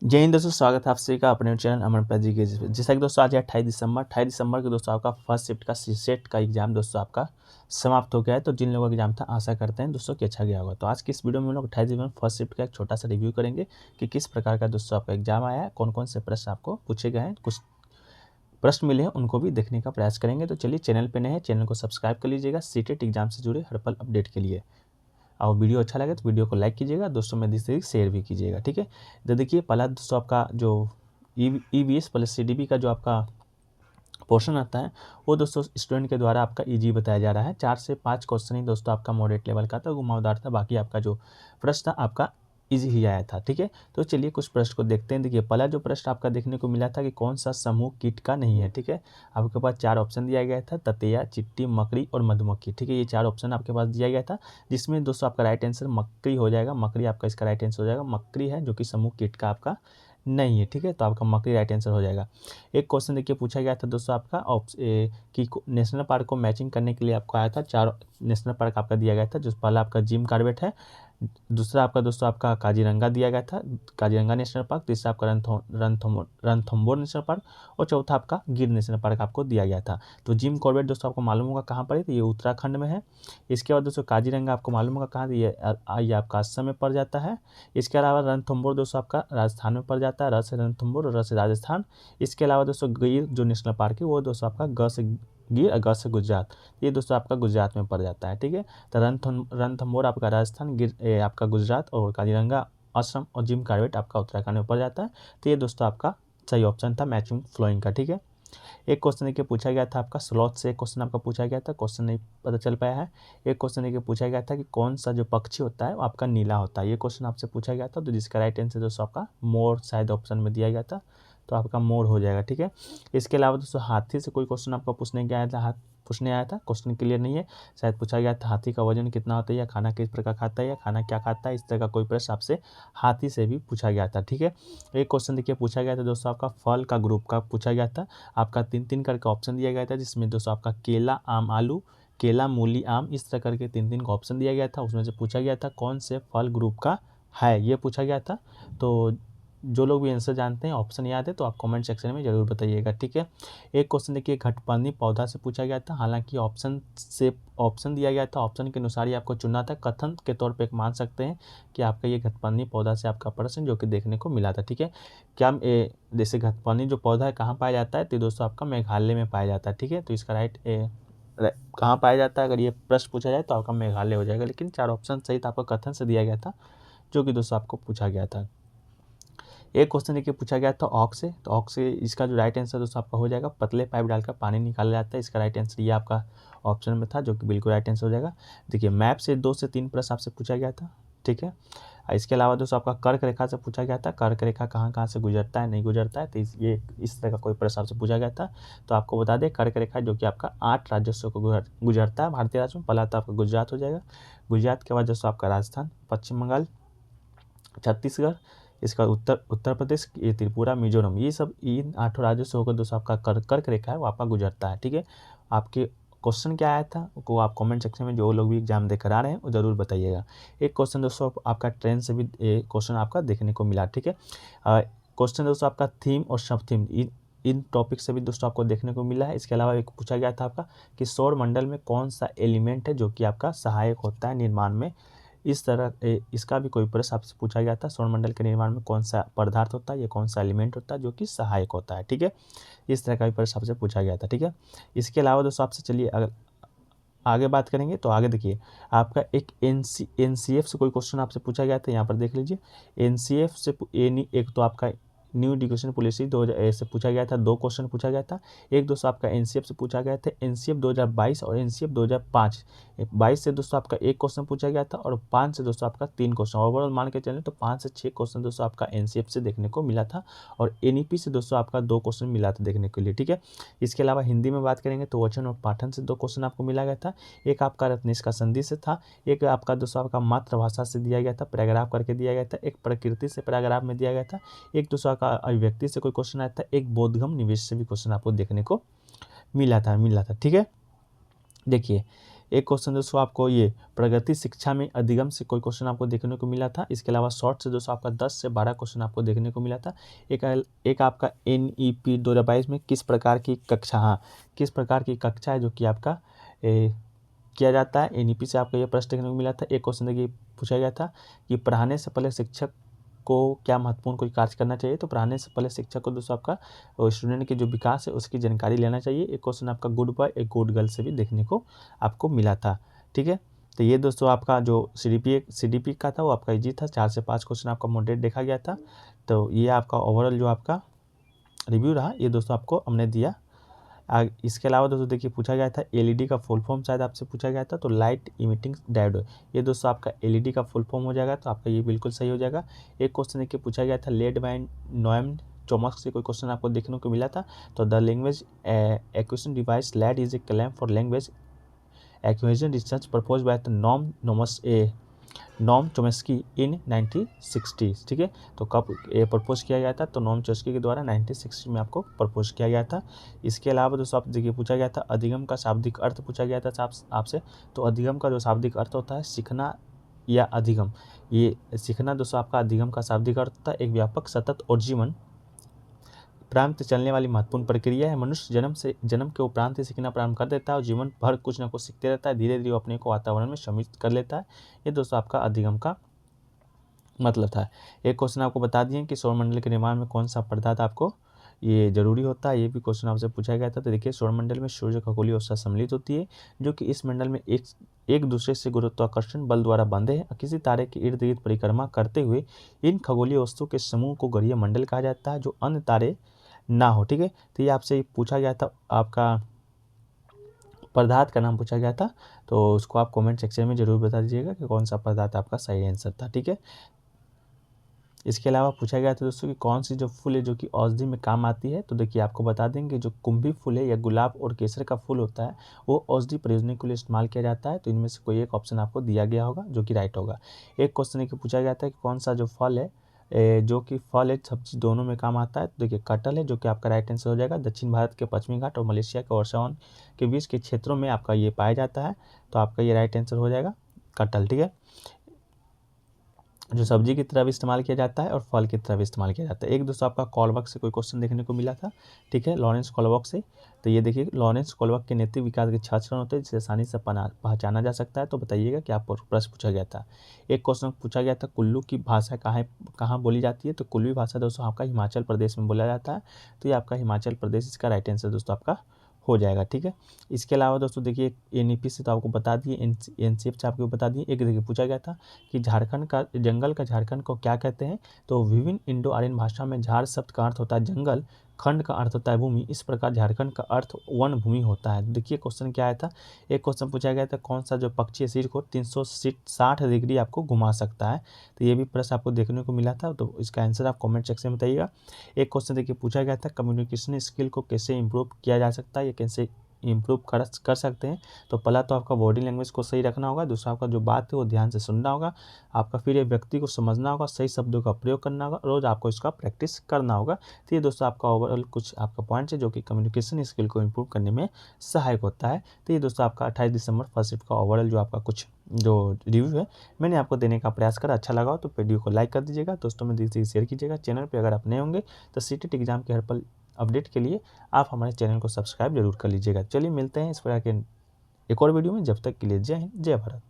जय हिंद दोस्तों, स्वागत है आप सभी का अपने चैनल अमन प्रकाश जी के। जैसा कि दोस्तों आज है 28 दिसंबर को दोस्तों आपका फर्स्ट शिफ्ट का सेट का एग्जाम दोस्तों आपका समाप्त हो गया है। तो जिन लोगों का एग्जाम था आशा करते हैं दोस्तों कि अच्छा गया होगा। तो आज की इस वीडियो में हम लोग 28 दिसंबर फर्स्ट शिफ्ट का एक छोटा सा रिव्यू करेंगे कि किस प्रकार का दोस्तों आपका एग्जाम आया है, कौन कौन से प्रश्न आपको पूछे गए हैं, कुछ प्रश्न मिले हैं उनको भी देखने का प्रयास करेंगे। तो चलिए, चैनल पर नए हैं चैनल को सब्सक्राइब कर लीजिएगा सीटेट एग्जाम से जुड़े हर पल अपडेट के लिए। और वीडियो अच्छा लगे तो वीडियो को लाइक कीजिएगा, दोस्तों में जिससे शेयर भी कीजिएगा, ठीक है। तो देखिए, पहला दोस्तों आपका जो ईवीएस प्लस सीडीबी का जो आपका पोर्शन आता है वो दोस्तों स्टूडेंट के द्वारा आपका इजी बताया जा रहा है। 4 से 5 क्वेश्चन ही दोस्तों आपका मॉडरेट लेवल का था, घुमावदार था, बाकी आपका जो प्रश्न था आपका इजी ही आया था, ठीक है। तो चलिए कुछ प्रश्न को देखते हैं। देखिए, पहला जो प्रश्न आपका देखने को मिला था कि कौन सा समूह कीट का नहीं है, ठीक है। आपके पास 4 ऑप्शन दिया गया था, ततैया, चिट्टी, मकड़ी और मधुमक्खी, ठीक है। ये 4 ऑप्शन आपके पास दिया गया था, जिसमें दोस्तों आपका राइट आंसर मकड़ी हो जाएगा। मकड़ी आपका इसका राइट आंसर हो जाएगा। मकड़ी है जो कि समूह कीट का आपका नहीं है, ठीक है। तो आपका मकड़ी राइट आंसर हो जाएगा। एक क्वेश्चन देखिए पूछा गया था दोस्तों आपका कि नेशनल पार्क को मैचिंग करने के लिए आपको आया था। 4 नेशनल पार्क आपका दिया गया था, जो पहला आपका जिम कॉर्बेट है, दूसरा आपका दोस्तों आपका काजीरंगा दिया गया था, काजीरंगा नेशनल पार्क, तीसरा आपका रणथंभौर नेशनल पार्क और चौथा आपका गिर नेशनल पार्क आपको दिया गया था। तो जिम कॉर्बेट दोस्तों आपको मालूम होगा कहाँ पर है, तो ये उत्तराखंड में है। इसके बाद दोस्तों काजीरंगा आपको मालूम होगा कहाँ, ये आपका असम में पड़ जाता है। इसके अलावा रणथंभौर दोस्तों आपका राजस्थान में पड़ जाता है, र से रणथंभौर और र से राजस्थान। इसके अलावा दोस्तों गिर जो नेशनल पार्क है वो दोस्तों आपका ग से गिर और ग से गुजरात, ये दोस्तों आपका गुजरात में पड़ जाता है, ठीक है। तो रणथंभौर आपका राजस्थान, आपका गुजरात और काजीरंगा असम और जिम कॉर्बेट आपका उत्तराखंड में पड़ जाता है। तो ये दोस्तों आपका सही ऑप्शन था मैचिंग फ्लोइंग का, ठीक है। एक क्वेश्चन देखिए पूछा गया था आपका स्लॉथ से, एक क्वेश्चन आपका पूछा गया था, क्वेश्चन नहीं पता चल पाया है। एक क्वेश्चन देखिए पूछा गया था कि कौन सा जो पक्षी होता है वो आपका नीला होता है, ये क्वेश्चन आपसे पूछा गया था। तो जिसका राइट आंसर दोस्तों आपका मोर शायद ऑप्शन में दिया गया था, तो आपका मोर हो जाएगा, ठीक है। इसके अलावा दोस्तों हाथी से कोई क्वेश्चन आपका पूछने आया था, क्वेश्चन क्लियर नहीं है। शायद पूछा गया था हाथी का वजन कितना होता है, या खाना किस प्रकार खाता है, या खाना क्या खाता है, इस तरह का कोई प्रश्न आपसे हाथी से भी पूछा गया था, ठीक है। एक क्वेश्चन देखिए पूछा गया था दोस्तों आपका फल का ग्रुप का पूछा गया था। आपका 3-3 करके ऑप्शन दिया गया था, जिसमें दोस्तों आपका केला, आम, आलू, केला, मूली, आम, इस तरह करके 3-3 का ऑप्शन दिया गया था। उसमें से पूछा गया था कौन से फल ग्रुप का है, ये पूछा गया था। तो जो लोग भी आंसर जानते हैं, ऑप्शन याद है, तो आप कमेंट सेक्शन में ज़रूर बताइएगा, ठीक है। एक क्वेश्चन देखिए घटपानी पौधा से पूछा गया था। हालांकि ऑप्शन दिया गया था, ऑप्शन के अनुसार ही आपको चुनना था। कथन के तौर पे एक मान सकते हैं कि आपका ये घटपानी पौधा से आपका प्रश्न जो कि देखने को मिला था, ठीक है। क्या जैसे घटपानी जो पौधा है कहाँ पाया जाता है, तो दोस्तों आपका मेघालय में पाया जाता है, ठीक है। तो इसका कहाँ पाया जाता है, अगर ये प्रश्न पूछा जाए तो आपका मेघालय हो जाएगा। लेकिन 4 ऑप्शन सहित आपका कथन से दिया गया था, जो कि दोस्तों आपको पूछा गया था। एक क्वेश्चन देखिए पूछा गया था ऑक से, तो ऑक से इसका जो राइट आंसर दोस्तों आपका हो जाएगा पतले पाइप डालकर पानी निकाला जाता है, इसका राइट आंसर ये आपका ऑप्शन में था, जो कि बिल्कुल राइट आंसर हो जाएगा। देखिए मैप से 2 से 3 प्रश्न आपसे पूछा गया था, ठीक है। इसके अलावा दोस्तों आपका कर्क रेखा से पूछा गया था, कर्क रेखा कहाँ कहाँ से गुजरता है, नहीं गुजरता है, तो ये इस तरह का कोई प्रश्न आपसे पूछा गया था। तो आपको बता दें कर्क रेखा जो कि आपका 8 राज्यों को गुजरता है भारतीय राज्यों में। पहला तो आपका गुजरात हो जाएगा, गुजरात के बाद दोस्तों आपका राजस्थान, पश्चिम बंगाल, छत्तीसगढ़, इसका उत्तर प्रदेश, ये त्रिपुरा, मिजोरम, ये सब इन 8 राज्यों से होकर दोस्तों आपका कर्क रेखा है वो आपका गुजरता है, ठीक है। आपके क्वेश्चन क्या आया था वो आप कमेंट सेक्शन में जो लोग भी एग्जाम देकर आ रहे हैं वो ज़रूर बताइएगा। एक क्वेश्चन दोस्तों आपका ट्रेन से भी क्वेश्चन आपका देखने को मिला, ठीक है। क्वेश्चन दोस्तों आपका थीम और सब थीम इन टॉपिक से भी दोस्तों आपको देखने को मिला है। इसके अलावा एक पूछा गया था आपका कि सौर मंडल में कौन सा एलिमेंट है जो कि आपका सहायक होता है निर्माण में, इस तरह इसका भी कोई प्रश्न आपसे पूछा गया था। सौरमंडल के निर्माण में कौन सा पदार्थ होता है या कौन सा एलिमेंट होता है जो कि सहायक होता है, ठीक है। इस तरह का भी प्रश्न आपसे पूछा गया था, ठीक है। इसके अलावा दोस्तों आपसे चलिए अगर आगे बात करेंगे तो आगे देखिए आपका एक एनसीएफ से कोई क्वेश्चन आपसे पूछा गया था, यहाँ पर देख लीजिए। एनसीएफ से एक तो आपका न्यू एजुकेशन पॉलिसी 2000 से पूछा गया था, 2 क्वेश्चन पूछा गया था। एक दोस्तों आपका एनसीएफ से पूछा गया था, एनसीएफ 2022 और एनसीएफ 2005। 22 से दोस्तों आपका 1 क्वेश्चन पूछा गया था और 5 से दोस्तों आपका 3 क्वेश्चन, ओवरऑल मान के चलें तो 5 से 6 क्वेश्चन दोस्तों आपका एनसीएफ से देखने को मिला था। और एनईपी से दोस्तों आपका 2 क्वेश्चन मिला था देखने के लिए, ठीक है। इसके अलावा हिंदी में बात करेंगे तो वचन और पाठन से 2 क्वेश्चन आपको मिला गया था। एक आपका रत्नेश का संधि से था, एक आपका दोस्तों आपका मातृभाषा से दिया गया था, पैराग्राफ करके दिया गया था, एक प्रकृति से पैराग्राफ में दिया गया था, एक दूसरा का अभिव्यक्ति से कोई क्वेश्चन आया था, एक बोधगम निवेश से भी क्वेश्चन आपको देखने को मिला था, ठीक है। देखिए एक क्वेश्चन दोस्तों आपको ये प्रगति शिक्षा में अधिगम से कोई क्वेश्चन आपको देखने को मिला था। इसके अलावा शॉर्ट से दोस्तों आपका 10 से 12 क्वेश्चन आपको देखने को मिला था। एक आपका NEP 2022 में किस प्रकार की कक्षा है जो कि आपका किया जाता है। NEP से आपको ये प्रश्न देखने को मिला था। एक क्वेश्चन देखिए पूछा गया था कि पढ़ाने से पहले शिक्षक को क्या महत्वपूर्ण कोई कार्य करना चाहिए। तो पढ़ाने से पहले शिक्षक को दोस्तों आपका स्टूडेंट के जो विकास है उसकी जानकारी लेना चाहिए। एक क्वेश्चन आपका गुड बॉय एक गुड गर्ल से भी देखने को आपको मिला था। ठीक है, तो ये दोस्तों आपका जो CDP का था वो आपका इजी था। 4 से 5 क्वेश्चन आपका मॉडरेट देखा गया था। तो ये आपका ओवरऑल जो आपका रिव्यू रहा ये दोस्तों आपको हमने दिया। इसके अलावा दोस्तों देखिए पूछा गया था LED का फुल फॉर्म शायद आपसे पूछा गया था। तो लाइट इमिटिंग डायोड, ये दोस्तों आपका LED का फुल फॉर्म हो जाएगा। तो आपका ये बिल्कुल सही हो जाएगा। एक क्वेश्चन देखिए पूछा गया था लेड बाय नोएम चॉम्स्की से कोई क्वेश्चन आपको देखने को मिला था। तो the language acquisition device LAD is a claim for language acquisition research propose by the Noam Chomsky in 1960। ठीक है, तो कब ये प्रपोज किया गया था। तो नॉम चॉम्स्की के द्वारा 1960 में आपको प्रपोज किया गया था। इसके अलावा दोस्तों आप देखिए पूछा गया था अधिगम का शाब्दिक अर्थ पूछा गया था आपसे। तो अधिगम का जो शाब्दिक अर्थ होता है सीखना या अधिगम। ये सीखना दोस्तों आपका अधिगम का शाब्दिक अर्थ होता है एक व्यापक सतत और जीवन प्रांत चलने वाली महत्वपूर्ण प्रक्रिया है। मनुष्य जन्म के उपरांत ही सीखना प्रारंभ कर देता है और जीवन भर कुछ न कुछ सीखते रहता है। धीरे धीरे वो अपने को वातावरण में सम्मिलित कर लेता है। ये दोस्तों आपका अधिगम का मतलब था। एक क्वेश्चन आपको बता दिए कि सौरमंडल के निर्माण में कौन सा पदार्थ आपको ये जरूरी होता है। ये भी क्वेश्चन आपसे पूछा गया था। तो देखिए सौरमंडल में सूर्य खगोलीय अवस्था सम्मिलित होती है जो कि इस मंडल में एक दूसरे से गुरुत्वाकर्षण बल द्वारा बंधे हैं। किसी तारे के इर्द गिर्द परिक्रमा करते हुए इन खगोलीय वस्तुओं के समूह को गौरीय मंडल कहा जाता है जो अन्य तारे ना हो। ठीक है, तो ये आपसे पूछा गया था आपका पदार्थ का नाम पूछा गया था। तो उसको आप कमेंट सेक्शन में जरूर बता दीजिएगा कि कौन सा पदार्थ आपका सही आंसर था। ठीक है, इसके अलावा पूछा गया था दोस्तों कि कौन सी जो फूल है जो कि औषधि में काम आती है। तो देखिए आपको बता देंगे जो कुंभी फूल है या गुलाब और केसर का फूल होता है वो औषधि प्रयोजन के लिए इस्तेमाल किया जाता है। तो इनमें से कोई एक ऑप्शन आपको दिया गया होगा जो कि राइट होगा। एक क्वेश्चन है कि पूछा गया था कि कौन सा जो फल है जो कि फल है सब्जी दोनों में काम आता है। तो देखिए कटहल है जो कि आपका राइट आंसर हो जाएगा। दक्षिण भारत के पश्चिमी घाट और मलेशिया के वर्षावन के बीच के क्षेत्रों में आपका ये पाया जाता है। तो आपका ये राइट आंसर हो जाएगा कटहल। ठीक है, जो सब्जी की तरह भी इस्तेमाल किया जाता है और फल की तरह भी इस्तेमाल किया जाता है। एक दोस्तों आपका कॉलबर्ग से कोई क्वेश्चन देखने को मिला था। ठीक है, लॉरेंस कॉलबर्ग से। तो ये देखिए लॉरेंस कॉलबर्ग के नैतिक विकास के 6 चरण होते हैं जिसे आसानी से पहचाना जा सकता है। तो बताइएगा कि आपको प्रश्न पूछा गया था। एक क्वेश्चन पूछा गया था कुल्लू की भाषा कहाँ बोली जाती है। तो कुल्लू भाषा दोस्तों आपका हिमाचल प्रदेश में बोला जाता है। तो ये आपका हिमाचल प्रदेश इसका राइट आंसर दोस्तों आपका हो जाएगा। ठीक है, इसके अलावा दोस्तों देखिए NEP से तो आपको बता दिए, NCF से आपको बता दिए। एक देखिए पूछा गया था कि झारखंड को क्या कहते हैं। तो विभिन्न इंडो आर्यन भाषा में झार शब्द का अर्थ होता है जंगल, खंड का अर्थ होता है भूमि। इस प्रकार झारखंड का अर्थ वन भूमि होता है। देखिए क्वेश्चन क्या आया था। एक क्वेश्चन पूछा गया था कौन सा जो पक्षी सिर को 360 डिग्री आपको घुमा सकता है। तो ये भी प्रश्न आपको देखने को मिला था। तो इसका आंसर आप कमेंट सेक्शन में बताइएगा। एक क्वेश्चन देखिए पूछा गया था कम्युनिकेशन स्किल को कैसे इंप्रूव किया जा सकता है या कैसे इम्प्रूव कर सकते हैं। तो पहला तो आपका बॉडी लैंग्वेज को सही रखना होगा। दूसरा आपका जो बात है वो ध्यान से सुनना होगा आपका। फिर ये व्यक्ति को समझना होगा, सही शब्दों का प्रयोग करना होगा, रोज आपको इसका प्रैक्टिस करना होगा। तो ये दोस्तों आपका ओवरऑल कुछ आपका पॉइंट्स है जो कि कम्युनिकेशन स्किल को इम्प्रूव करने में सहायक होता है। तो ये दोस्तों आपका 28 दिसंबर फर्स्ट शिफ्ट का ओवरऑल जो आपका कुछ जो रिव्यू है मैंने आपको देने का प्रयास करा। अच्छा लगा हो तो वीडियो को लाइक कर दीजिएगा, दोस्तों में शेयर कीजिएगा। चैनल पर अगर आप नए होंगे तो CTET एग्जाम के हर पल अपडेट के लिए आप हमारे चैनल को सब्सक्राइब जरूर कर लीजिएगा। चलिए मिलते हैं इस प्रकार के एक और वीडियो में। जब तक के लिए जय हिंद, जय भारत।